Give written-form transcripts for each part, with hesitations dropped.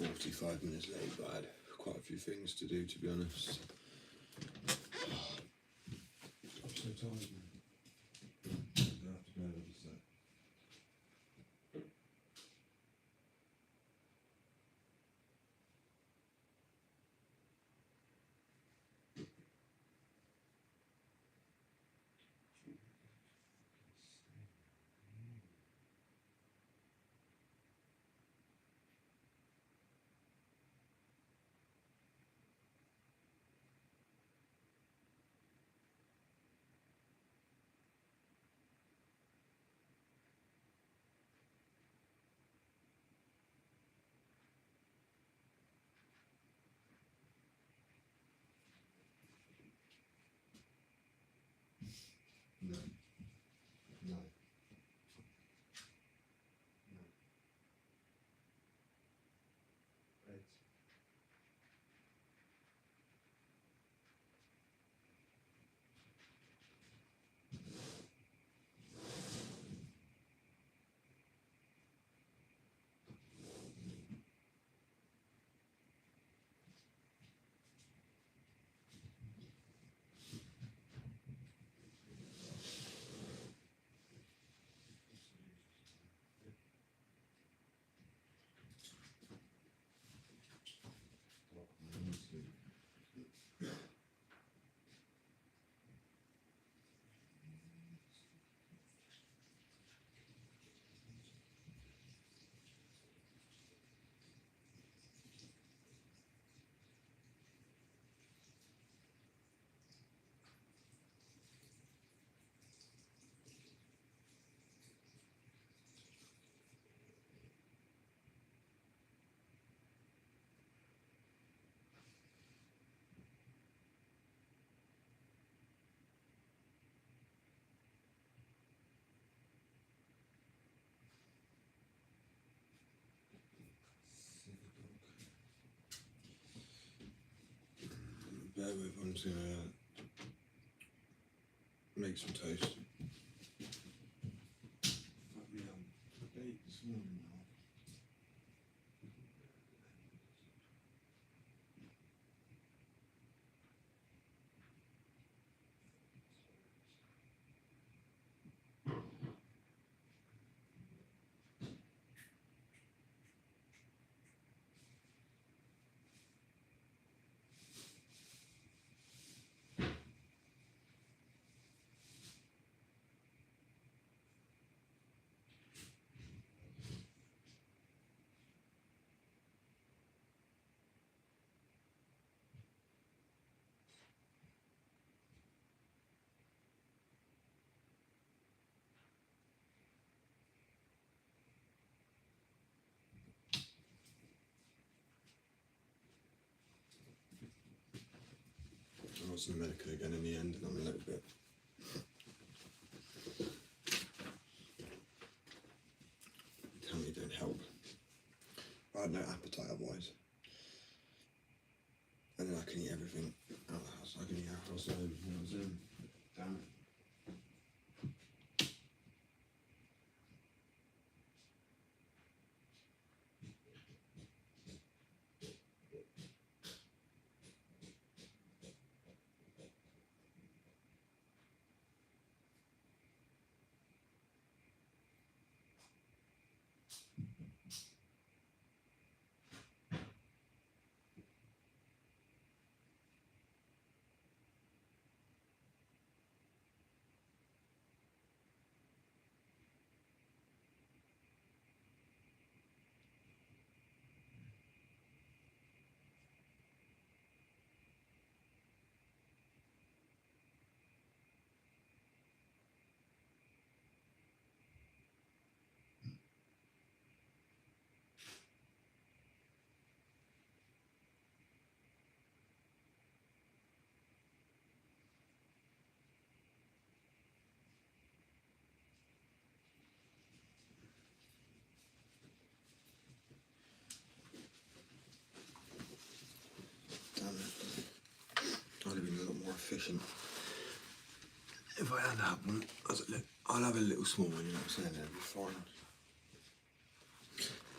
45 minutes late, but I had quite a few things to do, to be honest. I'm so tired, man. I have to go, obviously. No. No. No. Right. Honestly. Bear with, I'm just gonna make some toast. Fuck me, I ate this morning now. I was in the medical again in the end, and I'm a little bit. Tell me it don't help. I had no appetite otherwise. And then I can eat everything out of the house. I can eat out of the house. When I was in. Damn it. Damn it. I'd have been a lot more efficient. If I had that one, I'll have a little small one, you know what I'm saying? It'll be fine.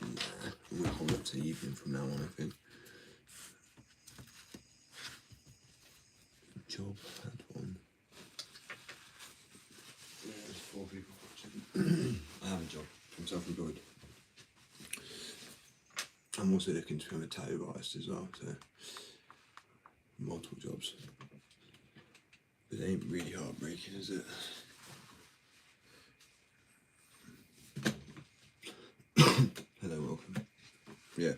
Nah, I'm gonna hold up to you. evening from now on, I think. Job had one. Yeah, there's 4 people watching. I have a job. I'm self-employed. I'm also looking to become a tattoo artist as well, so multiple jobs. But it ain't really heartbreaking, is it? Hello, welcome. Yeah,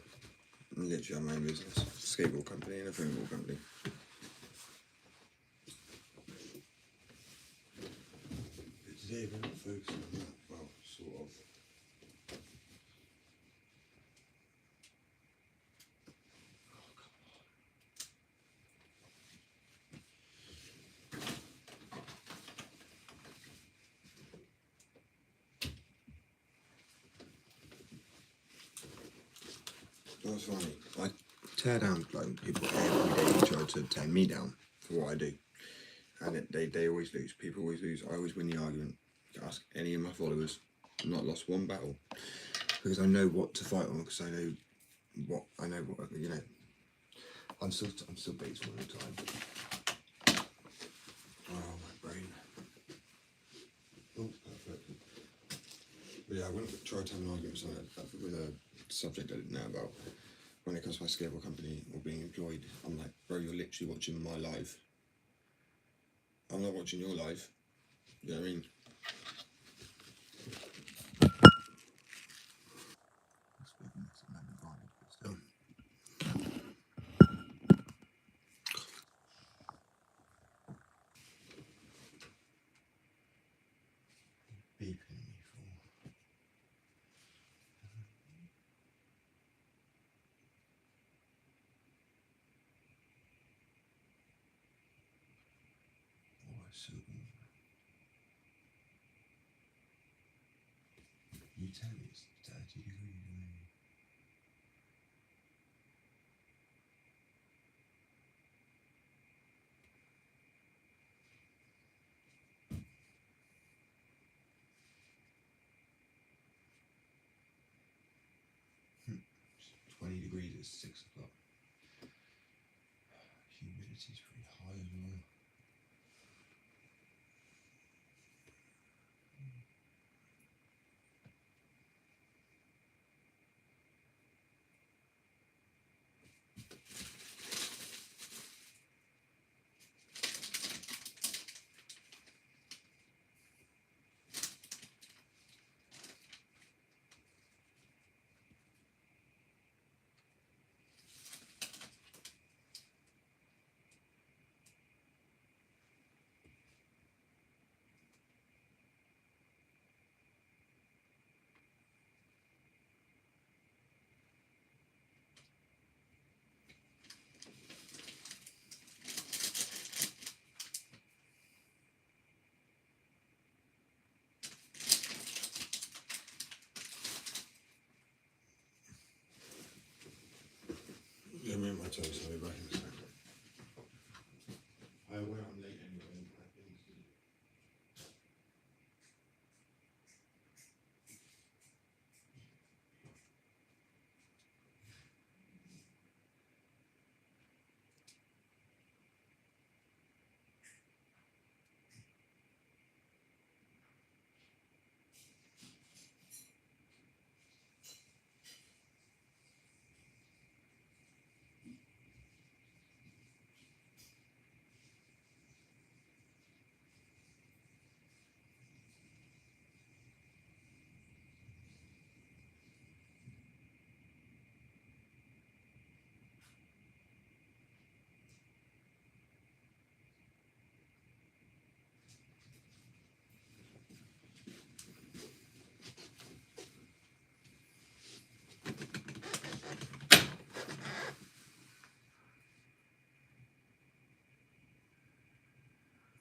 literally I'm my own business. Skateboard company and a football company. But today we're not focusing on that. Well, sort of. That's funny. I tear down like people every day who try to tear me down for what I do. And they always lose. People always lose. I always win the argument. Ask any of my followers. I've not lost one battle. Because I know what to fight on, because I know what, you know. I'm still based all the time. Oh, my brain. Oh, perfect. But yeah, I wouldn't try to have an argument with a subject I didn't know about. When it comes to my skateboard company or being employed, I'm like, bro, you're literally watching my live. I'm not watching your live. You know what I mean? Beeping me for. Oh, so you tell me it's 30 degrees. Hmm. 20 degrees at 6 o'clock. Humidity's pretty high as well. Yeah, me and my toes, I'll be back in a second. I'm late anyway.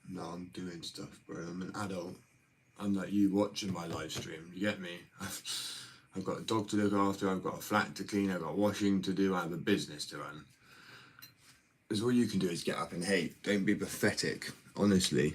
No, I'm doing stuff, bro. I'm an adult. I'm like you watching my live stream. You get me? I've got a dog to look after. I've got a flat to clean. I've got washing to do. I have a business to run. Because all you can do is get up and hate. Don't be pathetic. Honestly.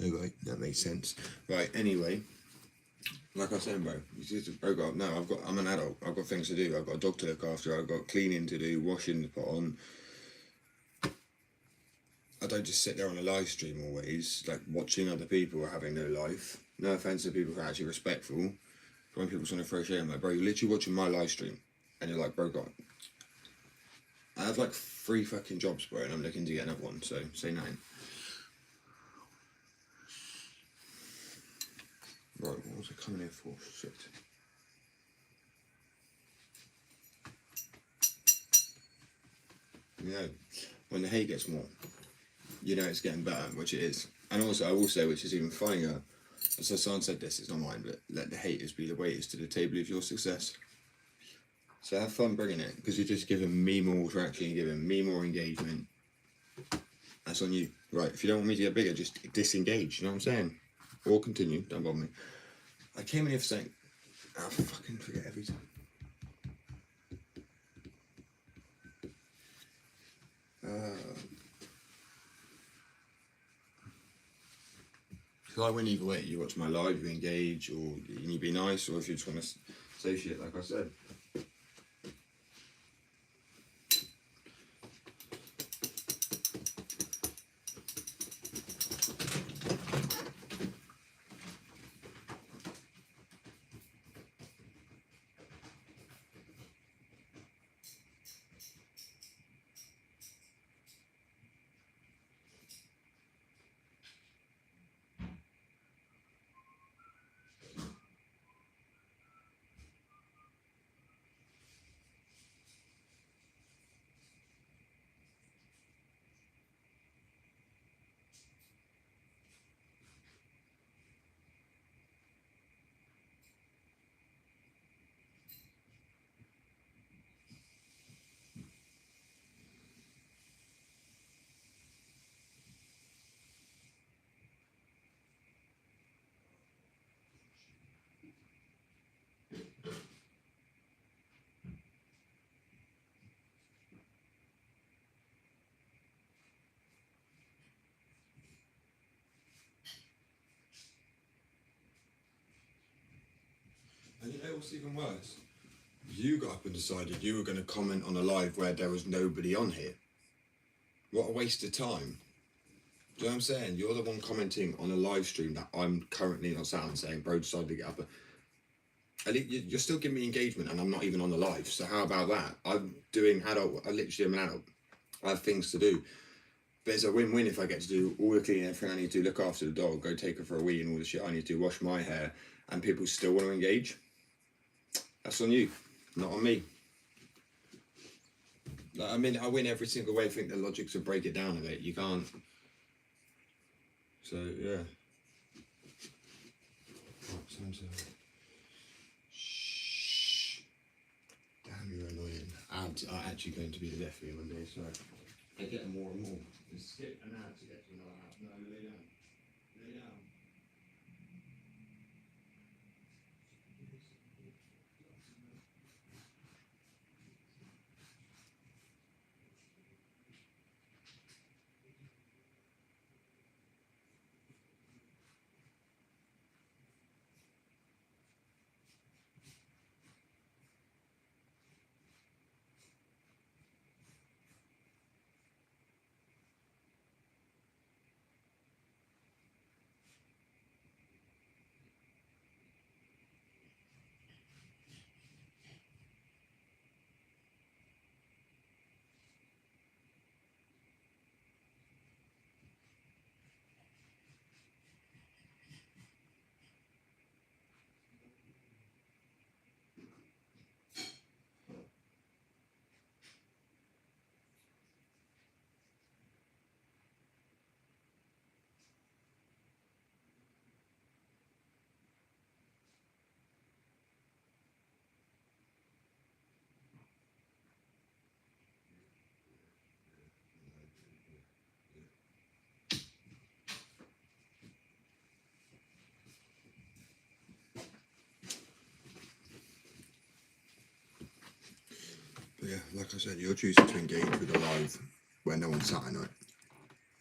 Okay, that makes sense. Right, anyway, like I was saying, bro, I'm an adult. I've got things to do. I've got a dog to look after. I've got cleaning to do, washing to put on. I don't just sit there on a live stream always, like watching other people having no life. No offense to people who are actually respectful. But when people just want to throw shade, I'm like, bro, you're literally watching my live stream. And you're like, bro, God. I have like 3 fucking jobs, bro, and I'm looking to get another one, so say 9. Right, what was I coming here for? Shit. Yeah, when the hate gets more, you know it's getting better, which it is. And also, I will say, which is even funnier, so someone said this, it's not mine, but let the haters be the waiters to the table of your success. So have fun bringing it, because you're just giving me more traction, you're giving me more engagement. That's on you. Right, if you don't want me to get bigger, just disengage, you know what I'm saying? Or continue, don't bother me. I came in here for saying, I fucking forget every time. So I win either way. You watch my live, you engage, or you be nice, or if you just want to say shit, like I said. And you know what's even worse? You got up and decided you were going to comment on a live where there was nobody on here. What a waste of time. Do you know what I'm saying? You're the one commenting on a live stream that I'm currently not sat and saying, bro, decided to get up. You're still giving me engagement and I'm not even on the live. So how about that? I'm doing adult, I literally am an adult. I have things to do. But it's a win-win if I get to do all the cleaning, everything I need to, look after the dog, go take her for a wee and all the shit I need to, wash my hair, and people still want to engage. That's on you, not on me. Like, I mean, I win every single way. I think the logic to break it down a bit. You can't. So, yeah. Shh. Damn, you're annoying. Ads are actually going to be the death of me one day, so I get more and more. Just skip an ad to get to another ad. No, lay down. Lay down. But yeah, like I said, you're choosing to engage with a live where no one's sat in it.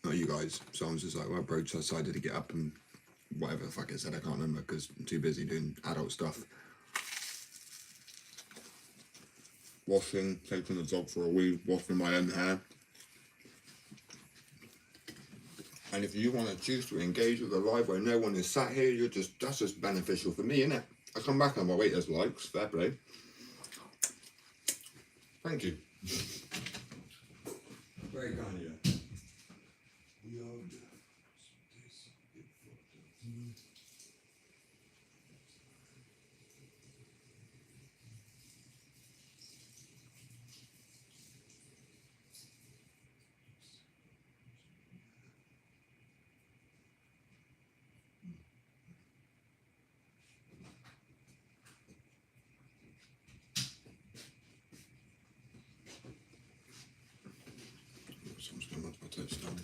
Not you guys. So I was just like, well, bro, so I decided to get up and whatever the fuck it said, I can't remember because I'm too busy doing adult stuff. Washing, taking the dog for a wee, washing my own hair. And if you want to choose to engage with a live where no one is sat here, that's just beneficial for me, innit? I come back and I'm like, wait, there's likes, fair play. Thank you. Very kind of you. Someone's going to my touchdown.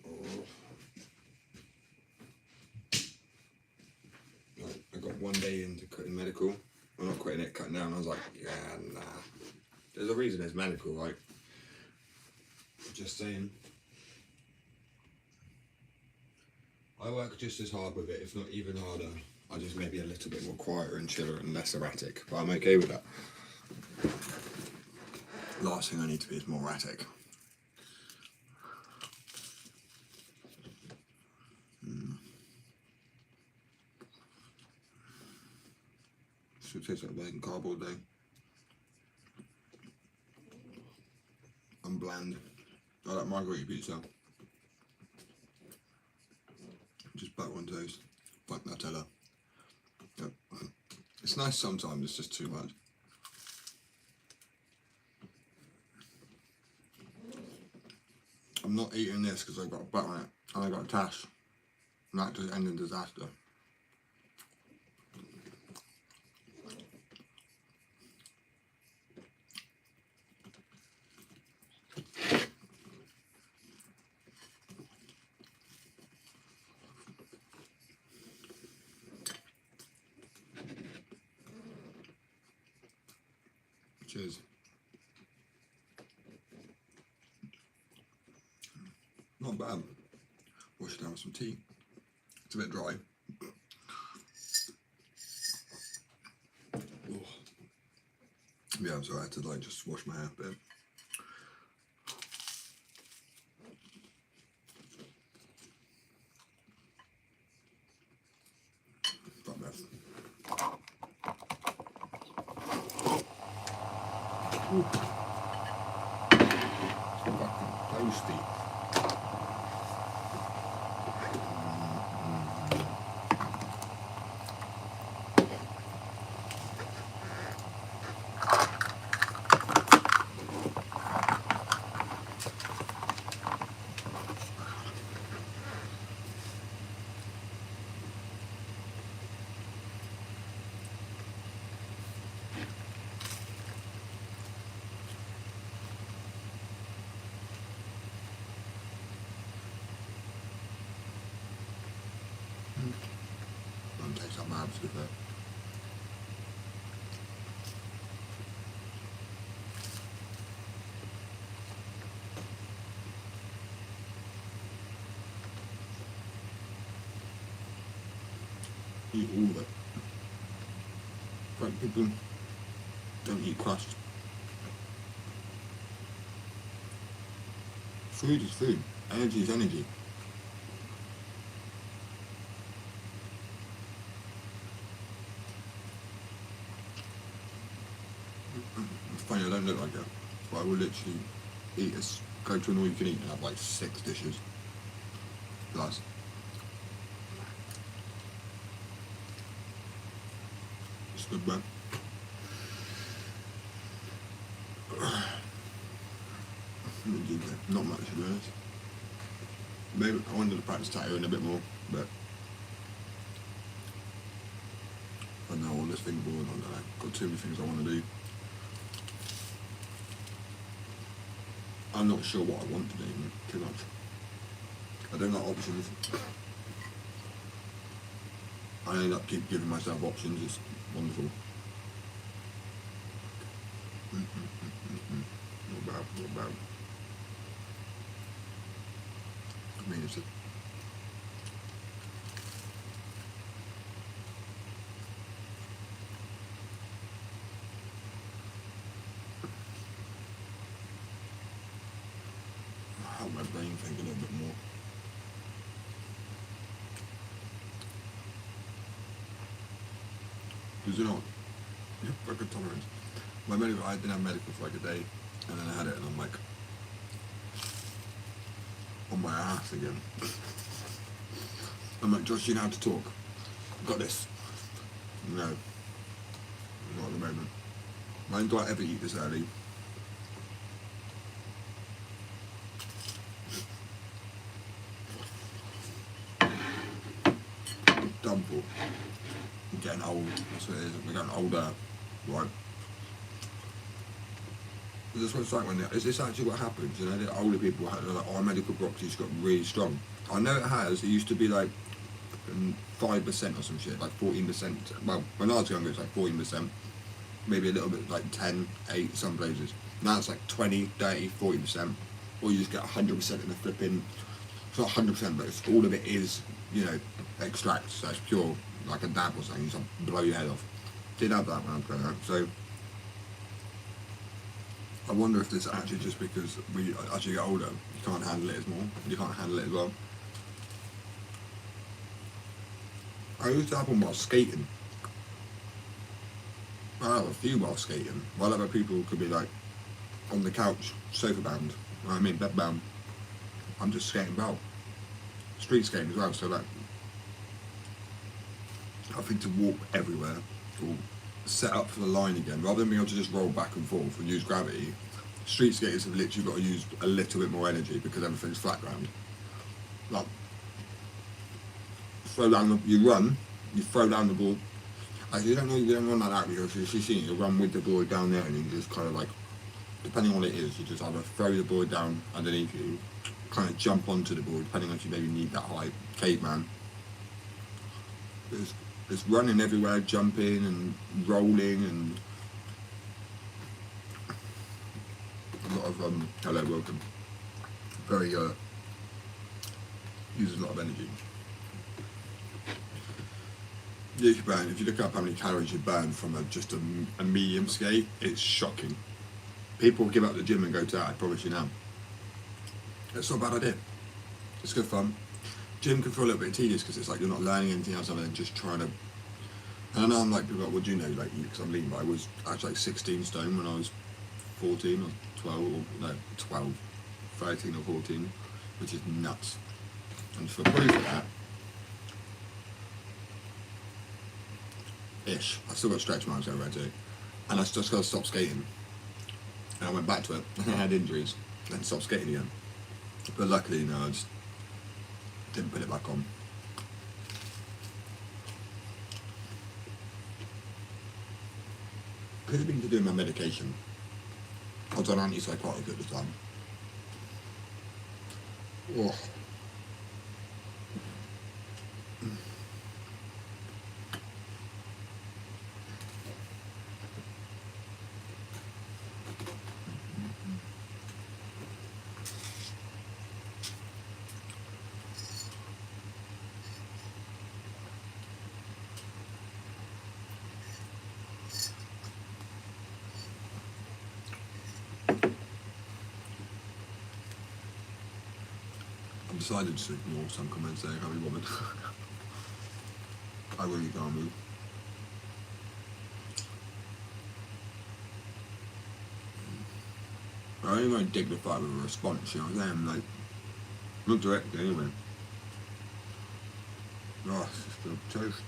Oh. Right, I got 1 day into cutting medical. I'm not quitting it, cutting down. I was like, yeah, nah. There's a reason it's medical, right? Just saying. I work just as hard with it, if not even harder. I just maybe a little bit more quieter and chiller and less erratic, but I'm okay with that. Last thing I need to be is more erratic. Should taste like bacon cardboard day. I'm bland. I like margherita pizza. Just butter on toast, like Nutella. Yep. It's nice sometimes, it's just too much. I'm not eating this because I've got butter on it and I got a tash. And that just ended in disaster. Cheers. Not bad. Wash it down with some tea. It's a bit dry. Oh. Yeah, I'm sorry, I had to like just wash my hair a bit. But mess. Fucking toasty. Don't taste like my abs with it. Eat all of it. Like people don't eat crust. Food is food. Energy is energy. It's funny, I don't look like it, but I will literally eat this, go to an all you can eat and have like 6 dishes. Plus. It's good, man. Not much to be honest. Maybe I wanted to practice tattooing a bit more, but I know all this thing going on, I've got too many things I want to do. I'm not sure what I want to do, too much. I don't like options. I end up keep giving myself options, it's wonderful. Not bad, not bad. mean, it's a, help my brain think a little bit more. Because you know, I've got tolerance. My medical, I didn't have medical for like a day, and then I had it, and I'm like, on my ass again. I'm like, Josh, you know how to talk. I've got this. No, not at the moment. When do I ever eat this early? Done for. I'm getting old. That's what it is. We're getting older, right? This is what it's like when is this actually what happens? You know, the older people have like, our medical property's got really strong. I know it has. It used to be like 5% or some shit, like 14%. Well, when I was younger, it's like 14%, maybe a little bit like 10, 8, some places. Now it's like 20, 30, 40%, or you just get 100% in the flipping. It's not 100%, but it's, all of it is, you know, extract. So it's pure, like a dab or something. You just blow your head off. Did have that when I was growing up. So I wonder if this is actually just because we, as you get older, you can't handle it as more. You can't handle it as well. I used to happen while skating. I have a few while skating. While other people could be like on the couch, sofa bound. You know what I mean, bed bound. I'm just skating about. Street skating as well. So like, I think to walk everywhere or set up for the line again, rather than being able to just roll back and forth and use gravity. Street skaters have literally got to use a little bit more energy because everything's flat ground. Like, throw down the, you run, you throw down the board. Actually, you don't run like that because you've seen it, you run with the board down there and you just kind of like, depending on what it is, you just either throw the board down underneath you, kind of jump onto the board, depending on if you maybe need that height, caveman. It's running everywhere, jumping and rolling and a lot of, hello, welcome. Very, uses a lot of energy. Yeah, you burn, if you look up how many calories you burn from just a medium skate, it's shocking. People give up the gym and go to that, I promise you now. It's not a bad idea. It's good fun. Gym can feel a little bit tedious because it's like you're not learning anything else other than just trying to. And I know I'm like, people are like, what do you know? Like, because I'm lean, but I was actually like 16 stone when I was 14 or 12, or no, 12, 13 or 14, which is nuts. And for proof of that, I still got stretch marks over too. And I just got to stop skating. And I went back to it, and I had injuries, and stopped skating again. But luckily, no, I just didn't put it back on. Could have been to do my medication. I was on antipsychotic at the time. Oh. I've decided to ignore some comments there, I can't be bothered. I really can't move. I only won't dignify with a response, you know what I'm saying? Like, not directly anyway. Oh, it's just a toast.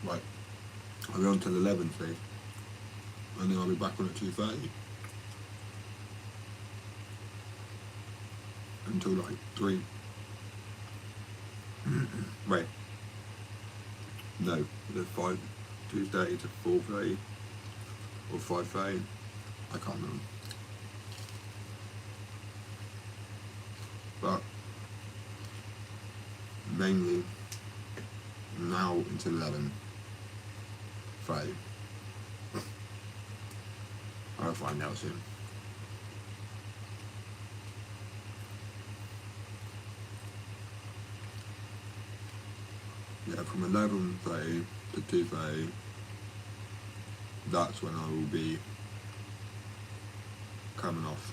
Right, I'll be on till 11 today, and then I'll be back on at 2:30 until like 3. Wait, no, the 5, 2:30 to 4:30 or 5:30. I can't remember. But mainly now until to 11. 5. I'll find out soon. Yeah, from 11:30 to 2:30, that's when I will be coming off.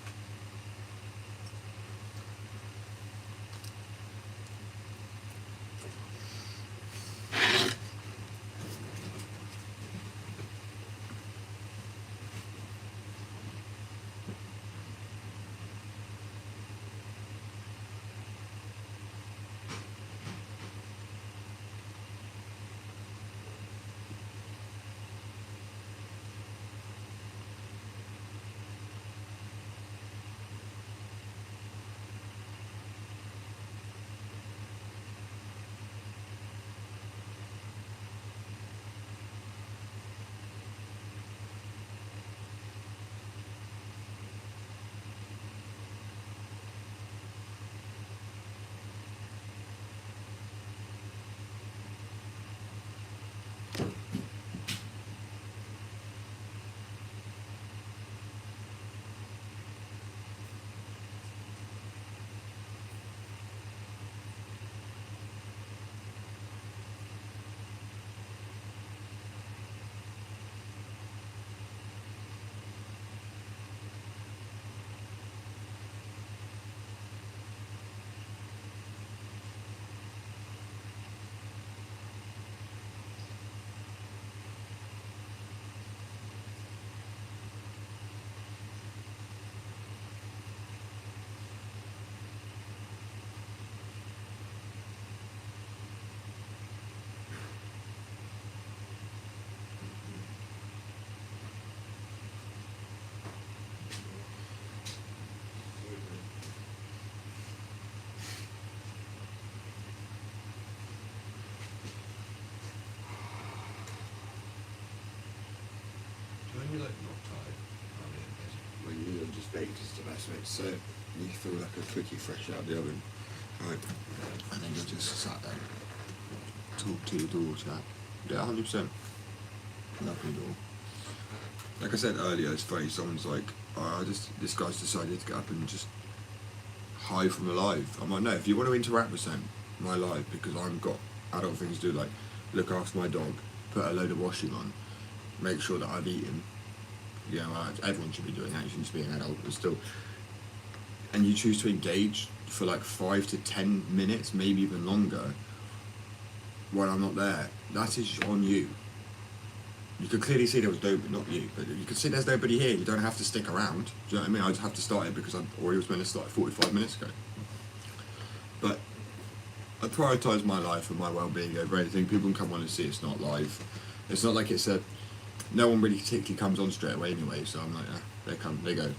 When you're like not tired, when you're just baked is the best way to say it. You feel like a cookie fresh out of the oven. Right. And then you're just sat there, talk to your door, chat. Yeah, 100%. Love your door. Like I said earlier, it's funny, someone's like, oh, this guy's decided to get up and just hide from the life. I'm like, no, if you want to interact with my life, because I've got adult things to do, like look after my dog, put a load of washing on, make sure that I've eaten. You know, everyone should be doing that, you shouldn't just be an adult, but still. And you choose to engage for like 5 to 10 minutes, maybe even longer, when I'm not there. That is on you. You could clearly see there was nobody, not you, but you could see there's nobody here. You don't have to stick around. Do you know what I mean? I just have to start it because I already was meant to start 45 minutes ago. But I prioritise my life and my well-being over anything. People can come on and see it's not live. It's not like it's a... No one really particularly comes on straight away anyway, so I'm like, they go.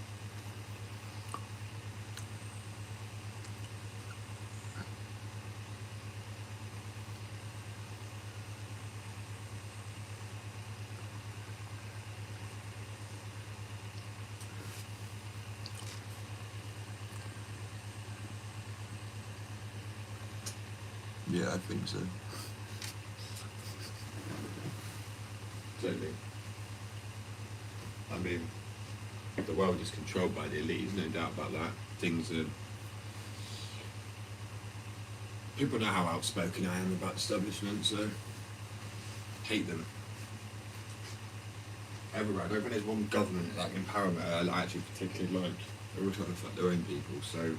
Yeah, I think so. Totally. I mean, the world is controlled by the elite, there's no doubt about that. Things are... People know how outspoken I am about establishment, so... hate them. Everywhere. I don't think there's one government, like empowerment, I actually particularly like. They're all trying to fuck their own people, so...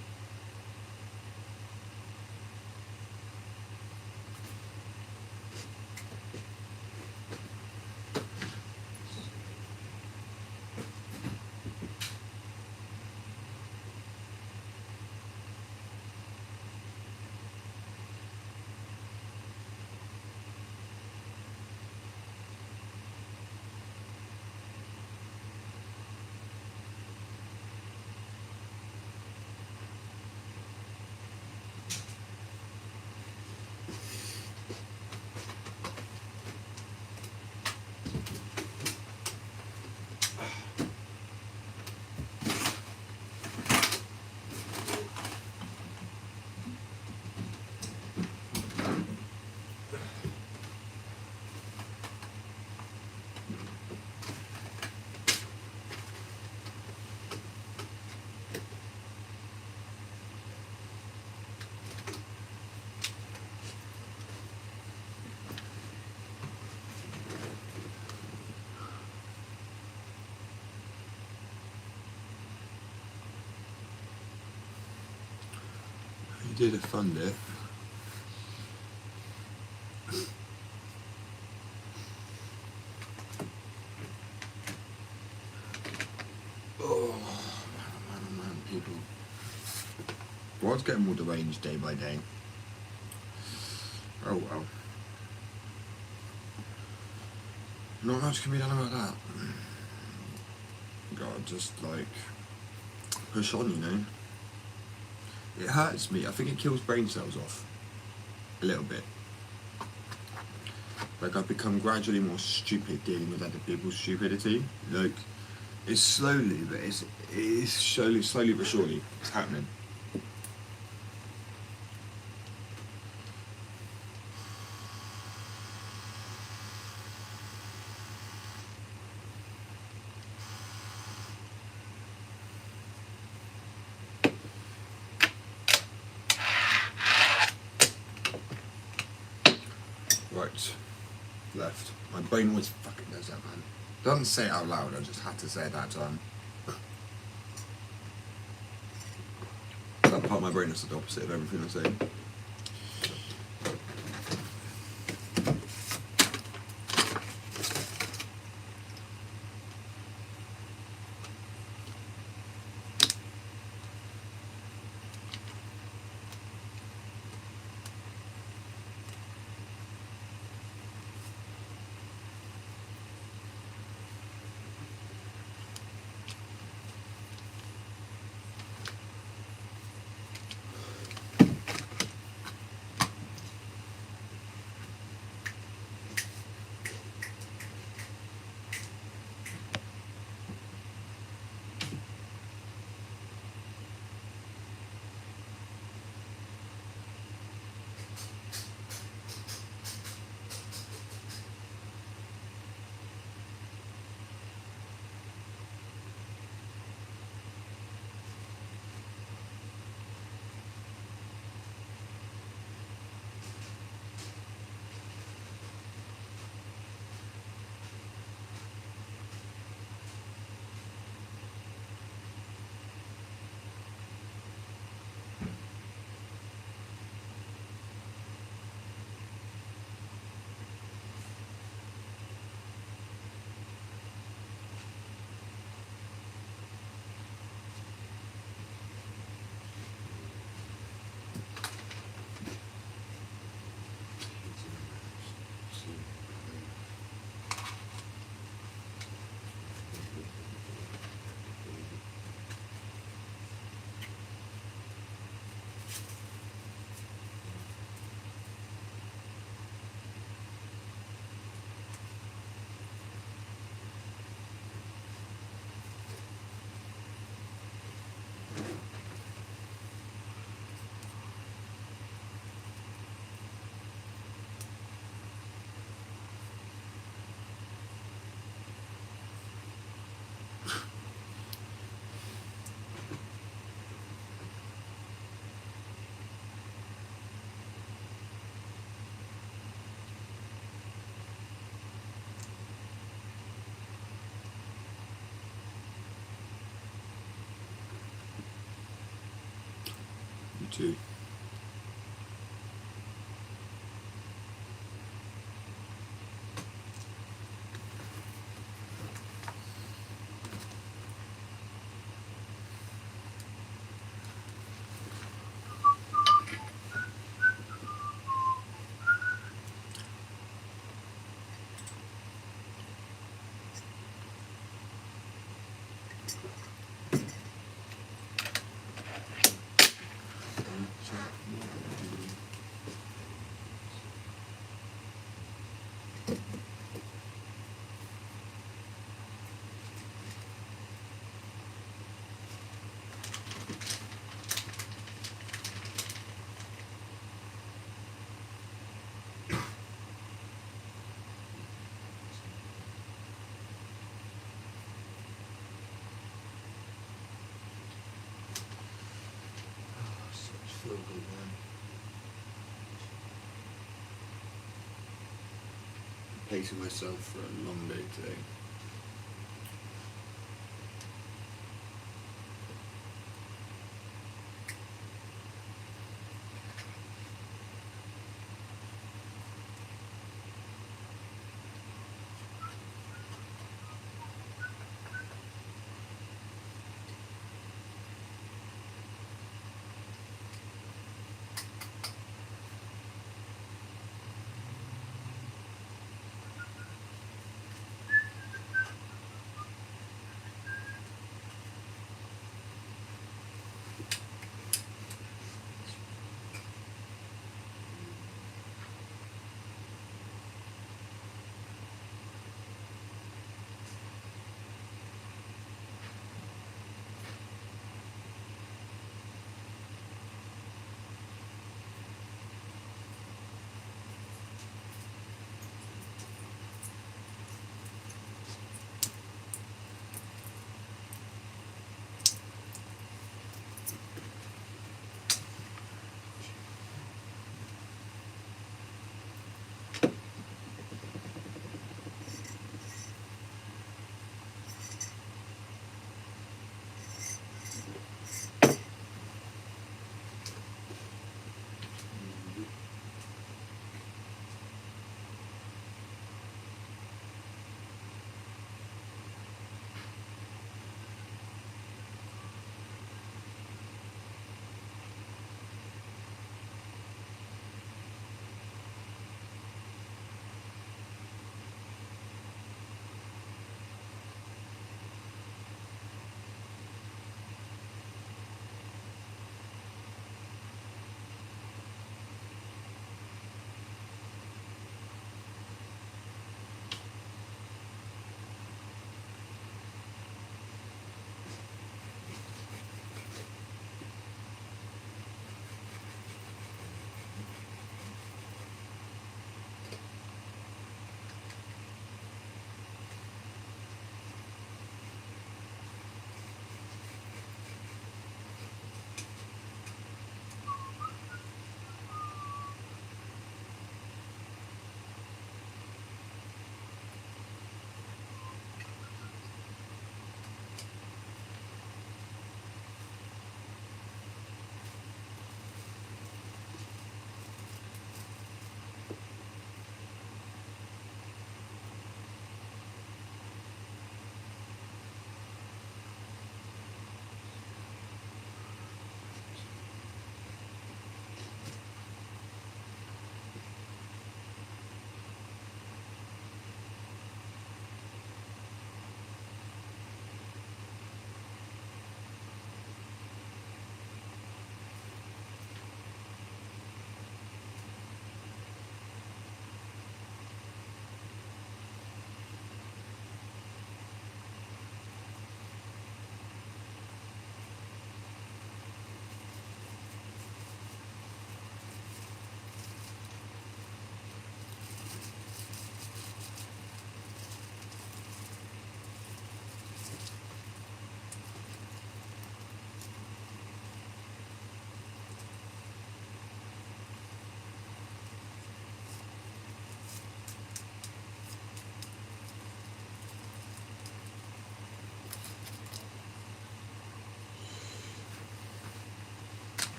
did fund it. Oh man, people. World's getting more deranged day by day. Oh well. Not much can be done about that. God, just like push on, you know. It hurts me. I think it kills brain cells off a little bit. Like I've become gradually more stupid dealing with other people's stupidity. Like it's slowly, but it's slowly but surely it's happening. Right, left. My brain always fucking does that, man. Doesn't say it out loud. I just had to say it that time. That part of my brain is the opposite of everything I say. You too. Feel good, man. Pacing myself for a long day today.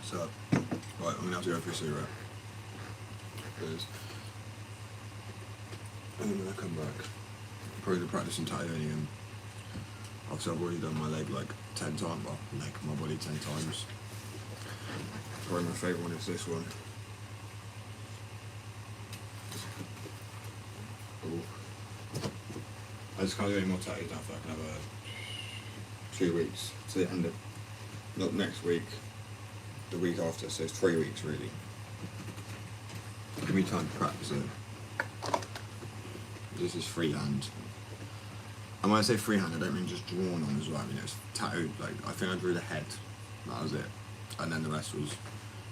So, right, I'm gonna have to go for a cigarette. Because, and then when I come back, probably to practice some tattooing again. Obviously, I've already done my leg like 10 times, well, my body 10 times. Probably my favourite one is this one. Ooh. I just can't do any more tattoos now for like another 2 weeks to the end of, not next week, the week after, so it's 3 weeks really. Give me time to practice it. This is freehand. And when I say freehand, I don't mean just drawn on as well. I mean it's tattooed. Like I think I drew the head. That was it. And then the rest was.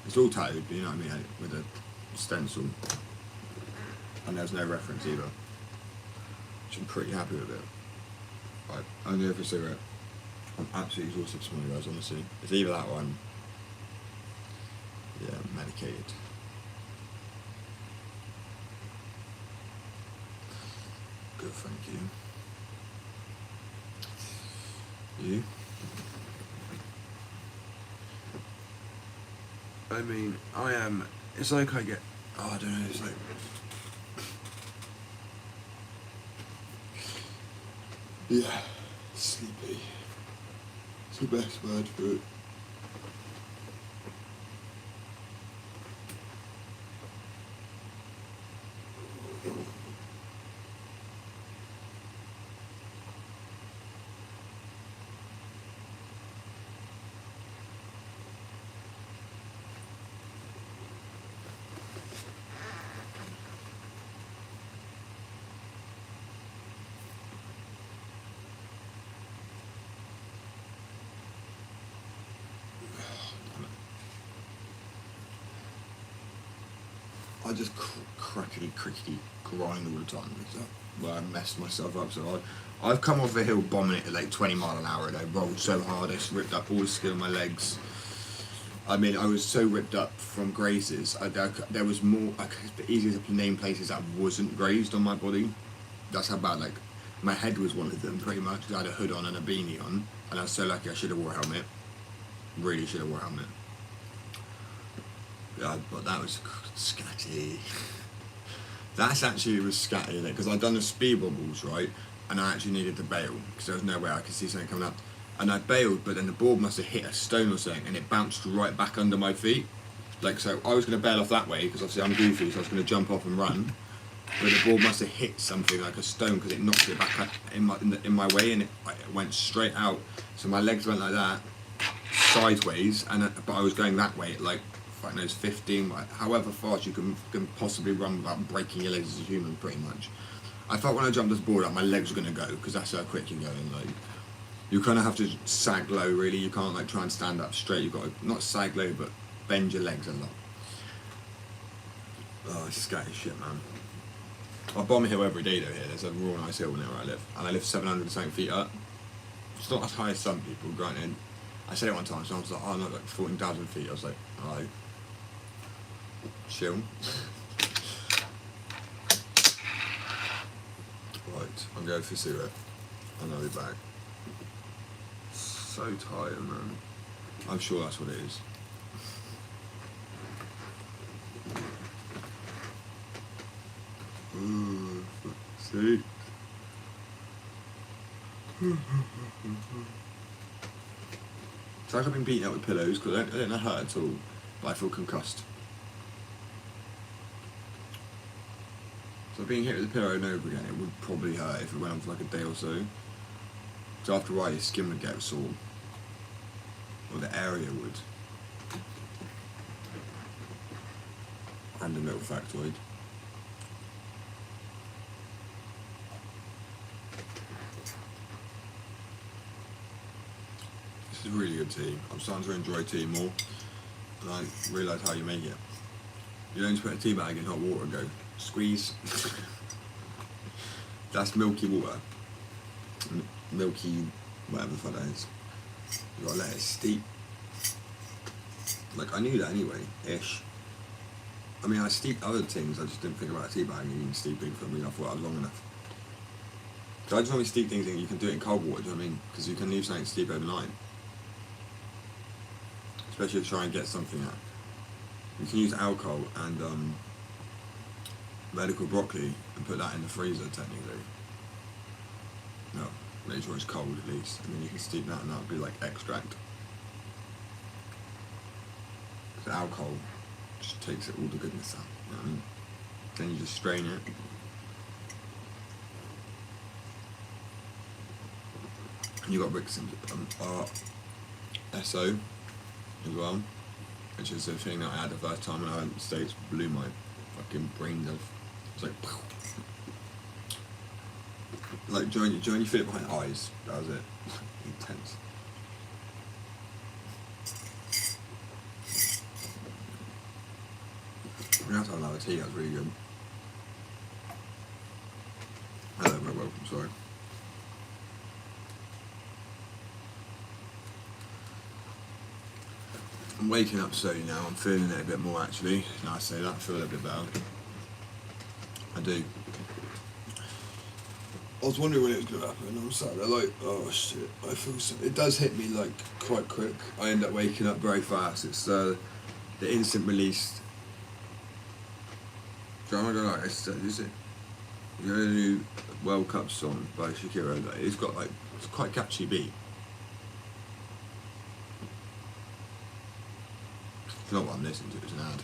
It's all tattooed, but you know what I mean, with a stencil. And there's no reference either. Which I'm pretty happy with it. Right, I'm going for a cigarette. I'm absolutely exhausted this morning, guys. Honestly, it's either that or I'm. Yeah, medicated. Good, thank you. You? I mean, I am. It's like I get. Oh, I don't know. It's like. Yeah, sleepy. It's the best word for it. I just crickety grind all the time. Where I messed myself up so hard. I've come off a hill bombing it at like 20 mile an hour and I rolled so hard I just ripped up all the skin on my legs. I mean, I was so ripped up from grazes. There was more, it's easier to name places that wasn't grazed on my body. That's how bad, like, my head was one of them pretty much. I had a hood on and a beanie on and I was so lucky I should have wore a helmet. Really should have wore a helmet. Yeah, but that was scatty. That's actually was scatty, because I'd done the speed bubbles, right, and I actually needed to bail because there was no way I could see something coming up, and I bailed, but then the board must have hit a stone or something, and it bounced right back under my feet. Like, so I was going to bail off that way because obviously I'm goofy, so I was going to jump off and run, but the board must have hit something like a stone because it knocked it back up in my way, and it went straight out. So my legs went like that, sideways, and but I was going that way, like. Right, knows 15, however fast you can possibly run without breaking your legs as a human, pretty much. I felt when I jumped this board up, my legs were going to go, because that's how quick you're going. Like, you kind of have to sag low, really. You can't like try and stand up straight. You've got to, not sag low, but bend your legs a lot. Oh, it's scary shit, man. I bomb a hill every day, though, here. There's a real nice hill near where I live. And I live 700 and something feet up. It's not as high as some people, granted. I said it one time, so I was like, oh, not like 14,000 feet. I was like, alright. Chill. Right, I'm going for a cigarette and I'll be back. So tired, man. I'm sure that's what it is. See? It's like I've been beaten up with pillows because I don't hurt at all, but I feel concussed. So being hit with a pillow over and over again, it would probably hurt if it went on for like a day or so. So after a while, your skin would get sore, or the area would. Random little factoid. This is really good tea. I'm starting to enjoy tea more, and I realise how you make it. You don't just put a tea bag in hot water and go, squeeze. That's milky water. Milky, whatever the fuck that is. You gotta let it steep. Like, I knew that anyway, ish. I mean, I steeped other things, I just didn't think about a tea bag and even steeping for me. I thought I was long enough. So I just want to steep things in, you can do it in cold water, do you know what I mean? Because you can leave something steep overnight. especially to try and get something out. You can use alcohol and medical broccoli and put that in the freezer technically. No, make sure it's cold at least, and then you can steep that and that'll be like extract. The alcohol just takes it all the goodness out, you know what I mean? Then you just strain it. And you got Rickson's RSO as well, which is the thing that I had the first time when I went to the States, blew my fucking brains off. It's like, like do you feel it behind the eyes? That was it. Intense. We have to have another tea, that was really good. Hello, my welcome, sorry. I'm waking up slowly now, I'm feeling it a bit more actually. Now I say that, I feel a bit better. I do. I was wondering when it was going to happen, and I'm sat there like, oh shit, I feel so. It does hit me like quite quick. I end up waking up very fast. It's the instant release. Drama Go Like, is it? You know the new World Cup song by Shakira? Like, it's got like, it's quite catchy beat. It's not what I'm listening to, it's an ad.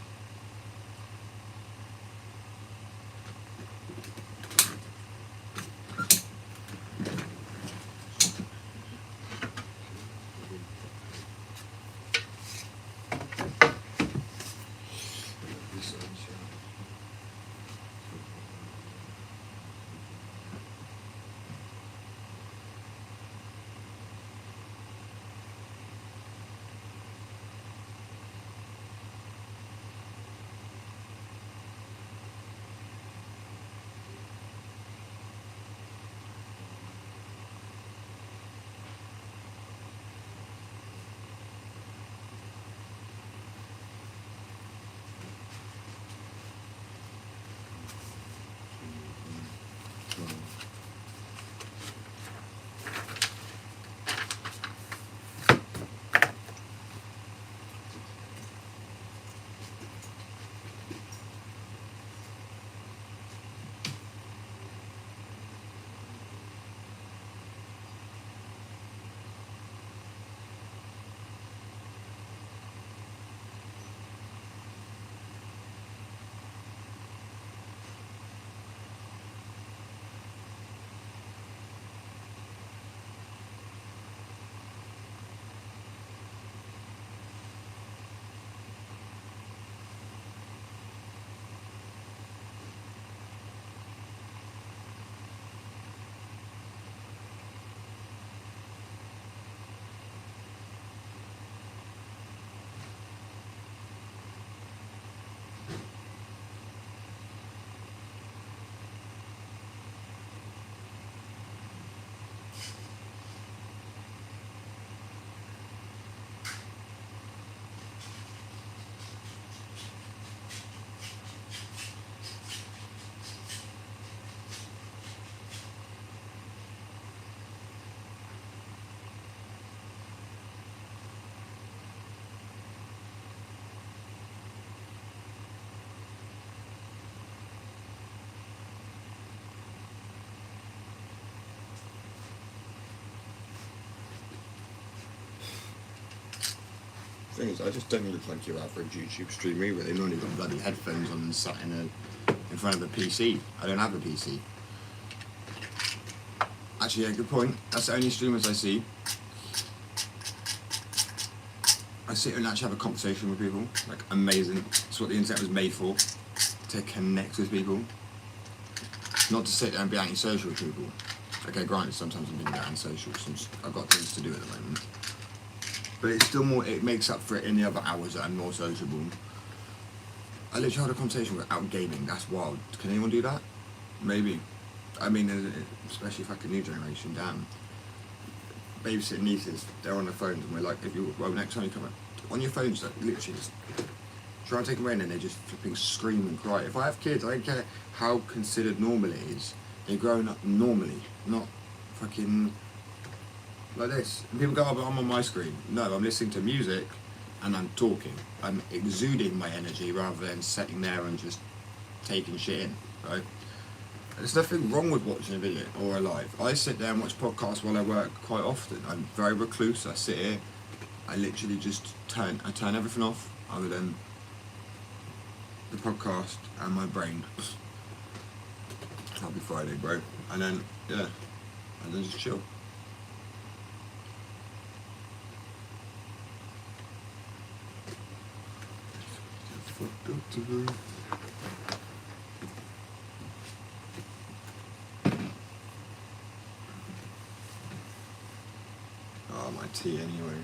Thing is, I just don't look like your average YouTube streamer either. They've normally got bloody headphones on and sat in front of a PC. I don't have a PC. Actually, yeah, good point. That's the only streamers I see. I sit and actually have a conversation with people. Like, amazing. That's what the internet was made for. To connect with people. Not to sit there and be antisocial with people. Okay, granted, sometimes I'm being antisocial because I've got things to do at the moment. But it's still more, it makes up for it in the other hours that I'm more sociable. I literally had a conversation without gaming, that's wild. Can anyone do that? Maybe. I mean, especially if like a new generation, damn. Babysitting nieces, they're on their phones and we're like, well, next time you come on your phones, like, literally just try and take them away and then they just flipping scream and cry. If I have kids, I don't care how considered normal it is. They're growing up normally, not fucking like this. And people go, oh, but I'm on my screen. No, I'm listening to music and I'm talking. I'm exuding my energy rather than sitting there and just taking shit in, right? There's nothing wrong with watching a video or a live. I sit there and watch podcasts while I work quite often. I'm very recluse. I sit here. I literally just turn everything off other than the podcast and my brain. Happy Friday, bro. And then, yeah, and then just chill. Oh, my tea anyway.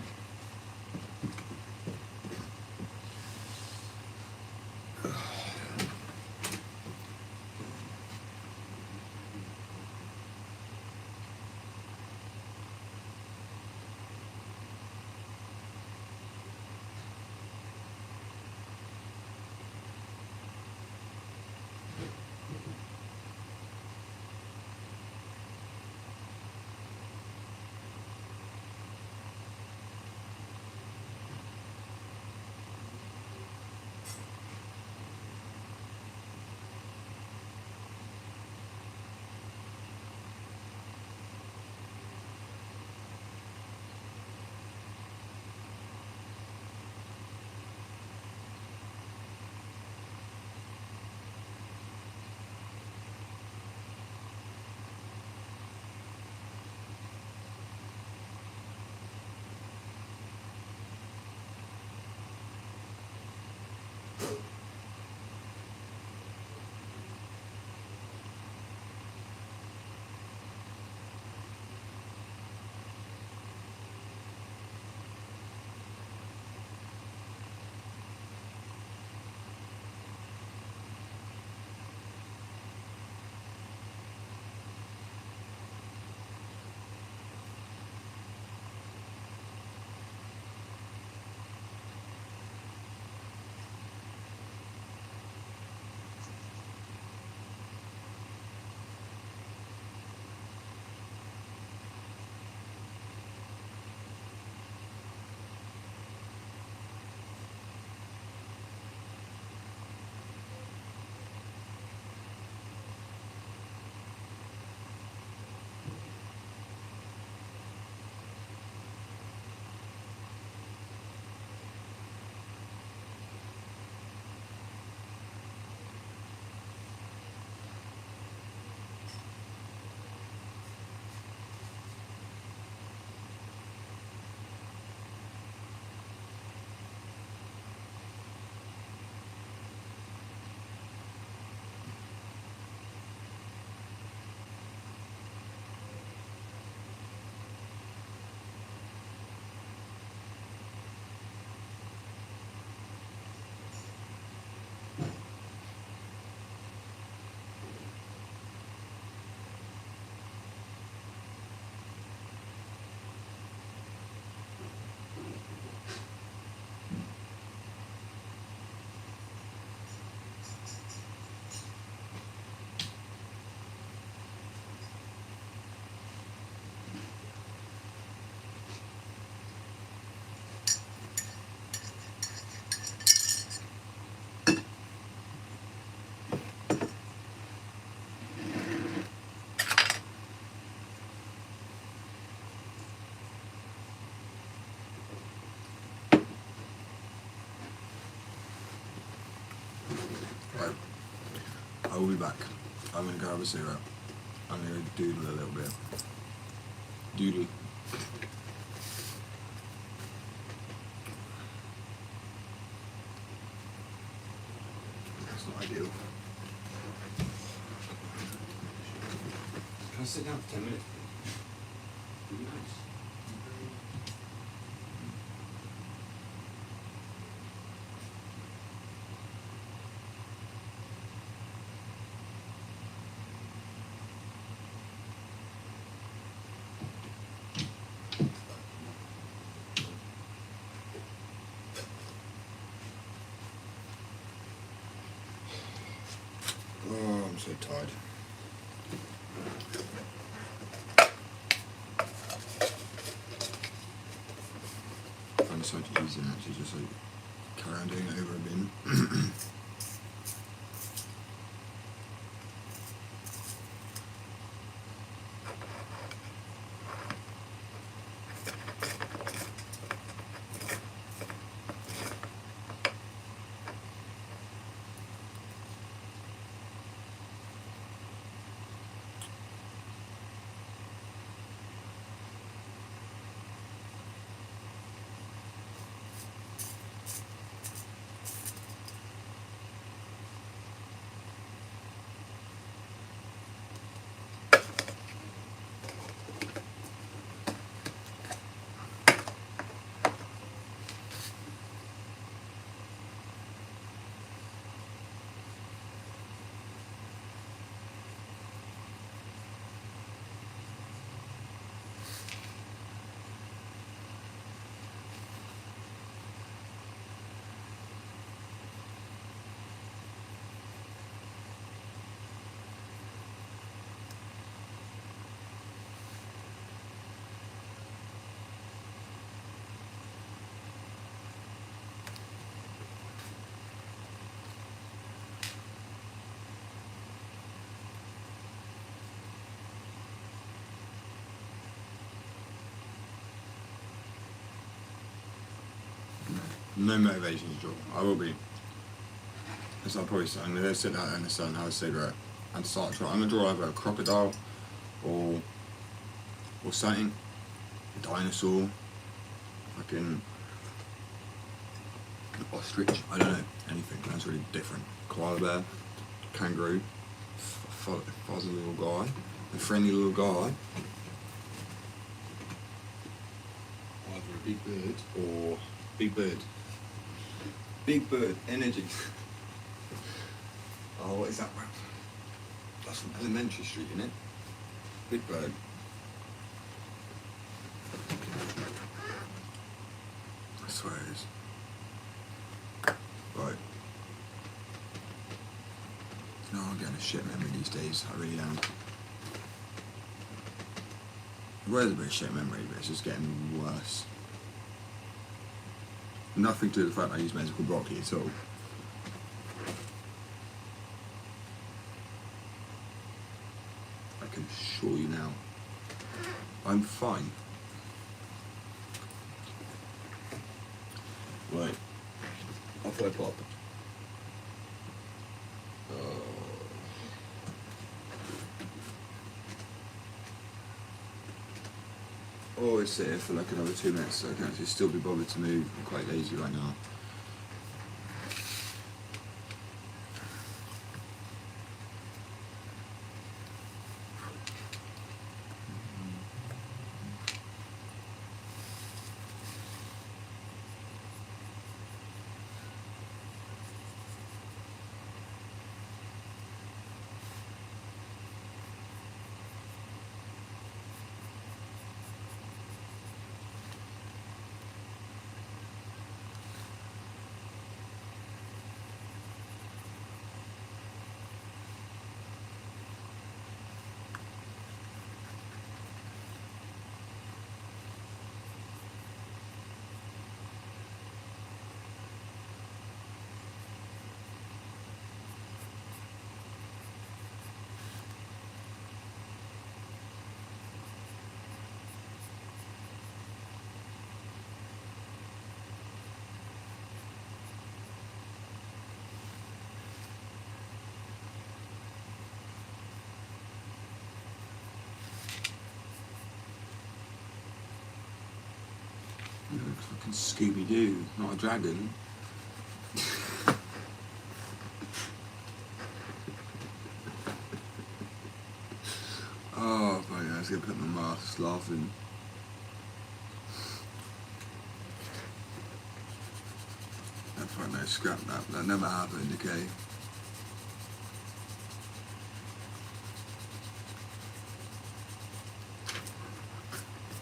I will be back. I'm gonna go have a cigarette. I'm gonna doodle a little bit. Doodle. That's not ideal. Can I sit down for 10 minutes? Would be nice. Oh, I'm so tired. I'm so tired. easy and actually just like carry on doing it over again. No motivation to draw. I will be. As I'll probably say, I'm gonna sit out there in the sun, have a cigarette, and start drawing. I'm gonna draw either a crocodile, or something, a dinosaur, fucking an ostrich. I don't know anything. That's really different. Koala bear, kangaroo, fuzzy little guy, a friendly little guy. Either a big bird or big bird. Big Bird Energy. Oh, what is that rap? That's from Elementary Street, isn't it? Big Bird. I swear it is. Right. No, I'm getting a shit memory these days. I really am. It was a bit of shit memory, but it's just getting worse. Nothing to do with the fact I use medical broccoli at all. I can assure you now, I'm fine. Right, off I pop. Always sit here for like another 2 minutes so I can actually still be bothered to move. I'm quite lazy right now. You look fucking Scooby-Doo, not a dragon. Oh, fuck, I was gonna put my mask laughing. That fuck no, scrap that. That never happened, okay?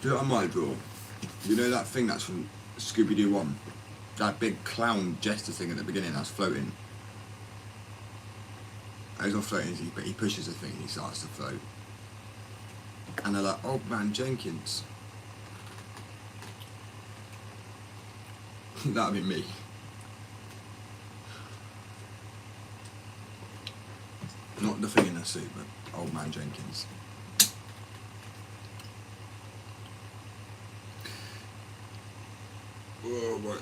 Do you know what I might draw? You know that thing that's from Scooby-Doo 1? That big clown jester thing at the beginning that's floating? He's not floating, but he pushes the thing and he starts to float. And they're like, Old Man Jenkins. That'd be me. Not the thing in the suit, but old man Jenkins. Oh, right.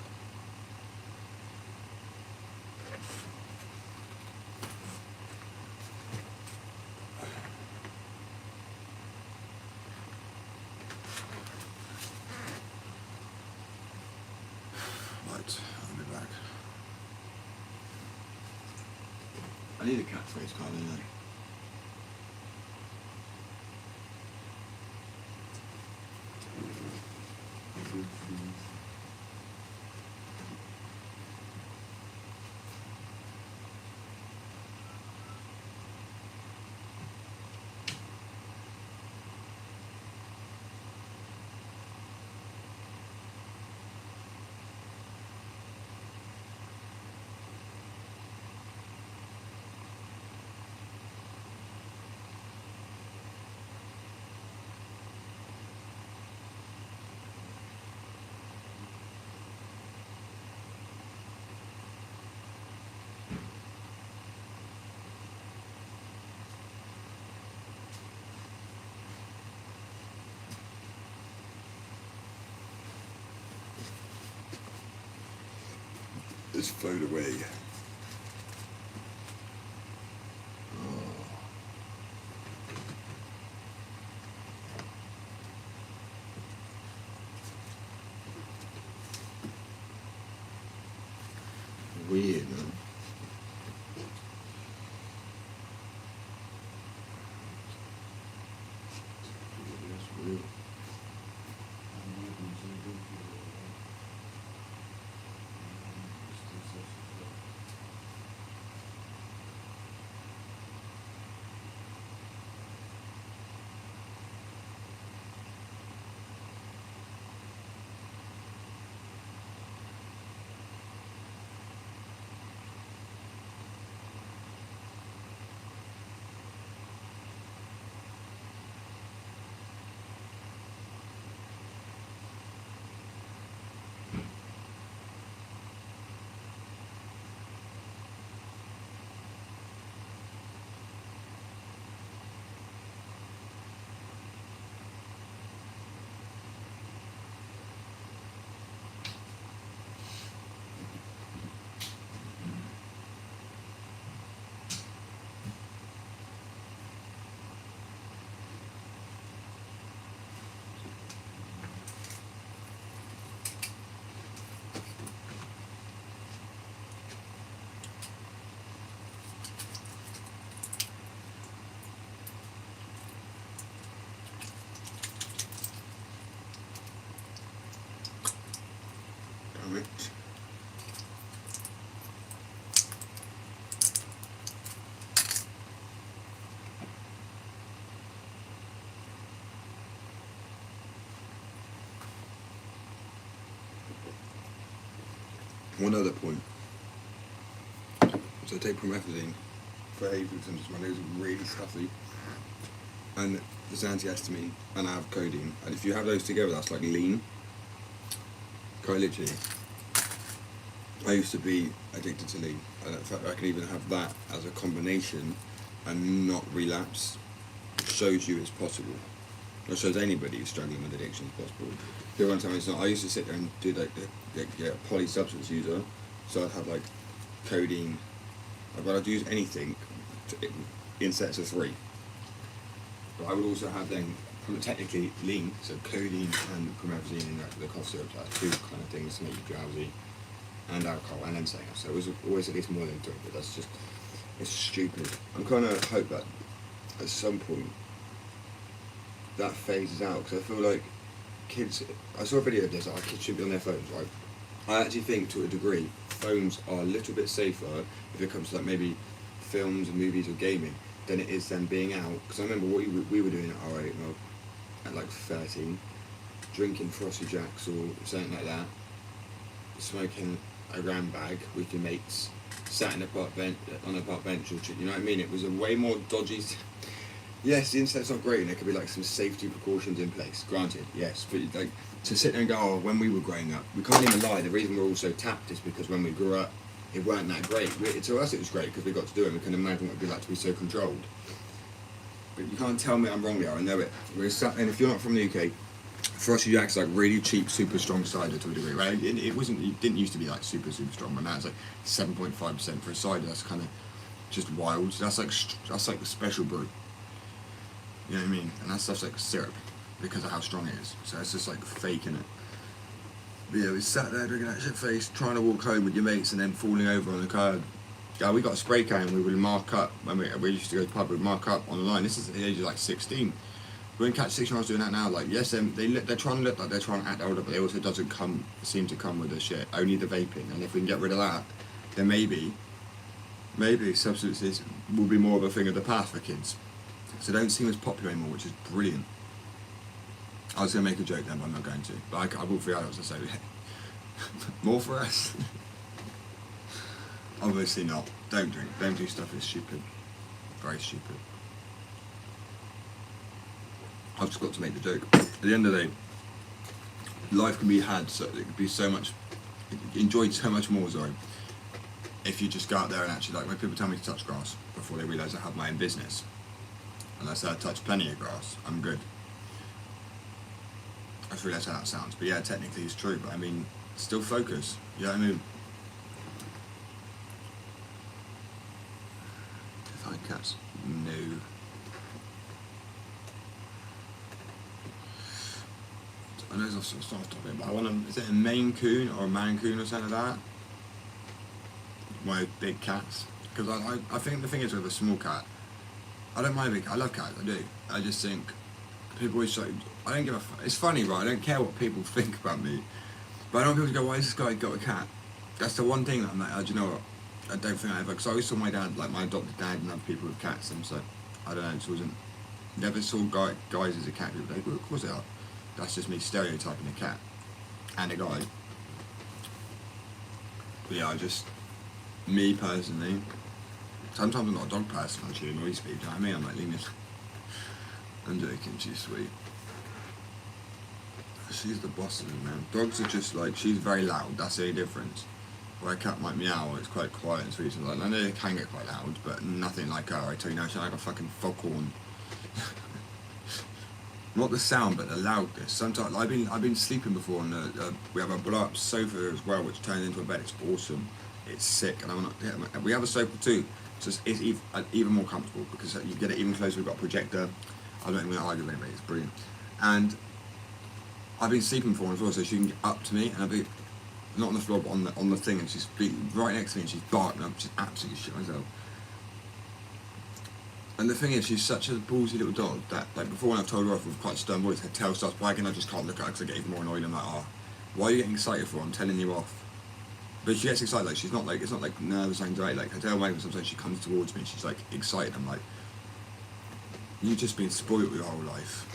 Right, I'll be back. I need a catchphrase card, don't I? It's float away. Weird, man. That's real. Damn it. One other point. So I take promethazine for hay fever symptoms. My nose is really stuffy, and there's antihistamine, and I have codeine. And if you have those together, that's like lean. Quite literally, I used to be addicted to lean, and in fact, I can even have that as a combination and not relapse. It shows you it's possible. It shows anybody who's struggling with addiction it's possible. The one time it's not. I used to sit there and do like a polysubstance user, so I'd have like codeine, but I'd use anything in sets of 3. But I would also have then technically lean, so codeine and promethazine in the cough syrup. That's 2 kind of things to make you drowsy, and alcohol, and then saying so it was always at least more than 2. But that's just, it's stupid. I'm kind of hope that at some point that phases out, because I feel like kids. I saw a video of this. Like, kids should be on their phones, right? I actually think to a degree phones are a little bit safer if it comes to like maybe films and movies or gaming than it is them being out. Because I remember what we were doing at our 8, well, at like 13, drinking Frosty Jacks or something like that, smoking a ram bag with your mates, sat in a park bench, on a park bench, or you know what I mean. It was a way more dodgy. Yes, the internet's not great, and there could be like some safety precautions in place. Granted, yes, but like to sit there and go, oh, when we were growing up, we can't even lie. The reason we're all so tapped is because when we grew up, it weren't that great. To us, it was great because we got to do it. We can imagine what it'd be like to be so controlled. But you can't tell me I'm wrong there. I know it. And if you're not from the UK, for us, Ajax like really cheap, super strong cider to a degree, right? It wasn't. It didn't used to be like super strong, but now it's like 7.5% for a cider. That's kind of just wild. That's like the special brew. You know what I mean? And that stuff's like syrup because of how strong it is. So it's just like faking it. But yeah, we sat there drinking that shit face, trying to walk home with your mates, and then falling over on the curb. Yeah, we got a spray can. We would mark up when we used to go to the pub. We'd mark up on the line. This is at the age of like 16. We wouldn't catch 16-year-olds doing that now. Like, yes, they're trying to look like they're trying to act older, but they also doesn't seem to come with the shit. Only the vaping. And if we can get rid of that, then maybe substances will be more of a thing of the past for kids. So they don't seem as popular anymore, which is brilliant. I was going to make a joke then, but I'm not going to. But I will feel adults to say, more for us. Obviously not. Don't drink. Don't do stuff that's stupid. Very stupid. I've just got to make the joke. At the end of the day, life can be had, so it could be so much, enjoyed so much more, sorry, if you just go out there and actually, like when people tell me to touch grass before they realise I have my own business, and I say I touch plenty of grass, I'm good. I just realise how that sounds. But yeah, technically it's true, but I mean, still focus. You know what I mean? If I cats, no. I know it's off topic, but I want to, is it a Maine Coon or a Mancoon or something like that? My big cats. Because I think the thing is with a small cat, I don't mind big cat, I love cats, I do. I just think people always say, I don't give a fuck. It's funny, right? I don't care what people think about me. But I don't want people to go, why has this guy got a cat? That's the one thing that I'm like, oh, do you know what? I don't think I ever, because I always saw my dad, like my adopted dad and other people with cats, and so, I don't know, it just wasn't, never saw guys as a cat people. Like, well, of course they are. That's just me stereotyping a cat and a guy. But yeah, me personally, sometimes I'm not a dog person, actually annoys me, do you know what I mean? I'm like, leave me. I'm joking, she's sweet. She's the boss of it, man. Dogs are just like, she's very loud, that's the only difference. Where a cat might meow, it's quite quiet and sweet. Like, I know they can get quite loud, but nothing like her. I tell you now, she's like a fucking foghorn. Not the sound, but the loudness. Sometimes I've been sleeping before, and we have a blow-up sofa as well, which turns into a bed. It's awesome. It's sick, and we have a sofa too. So it's even more comfortable because you get it even closer. We've got a projector. I don't even argue with anybody. It's brilliant. And I've been sleeping before as well, so she can get up to me, and I'll be not on the floor, but on the thing, and she's right next to me, and she's barking. I'm just absolutely shit myself. And the thing is, she's such a ballsy little dog that, like, before when I've told her off with quite a stern voice, her tail starts wagging, I just can't look at her because I get even more annoyed. I'm like, oh, why are you getting excited for? I'm telling you off. But she gets excited, like, she's not like, it's not like nervous anxiety, like, her tail wagging, sometimes she comes towards me and she's like excited. I'm like, you've just been spoiled your whole life.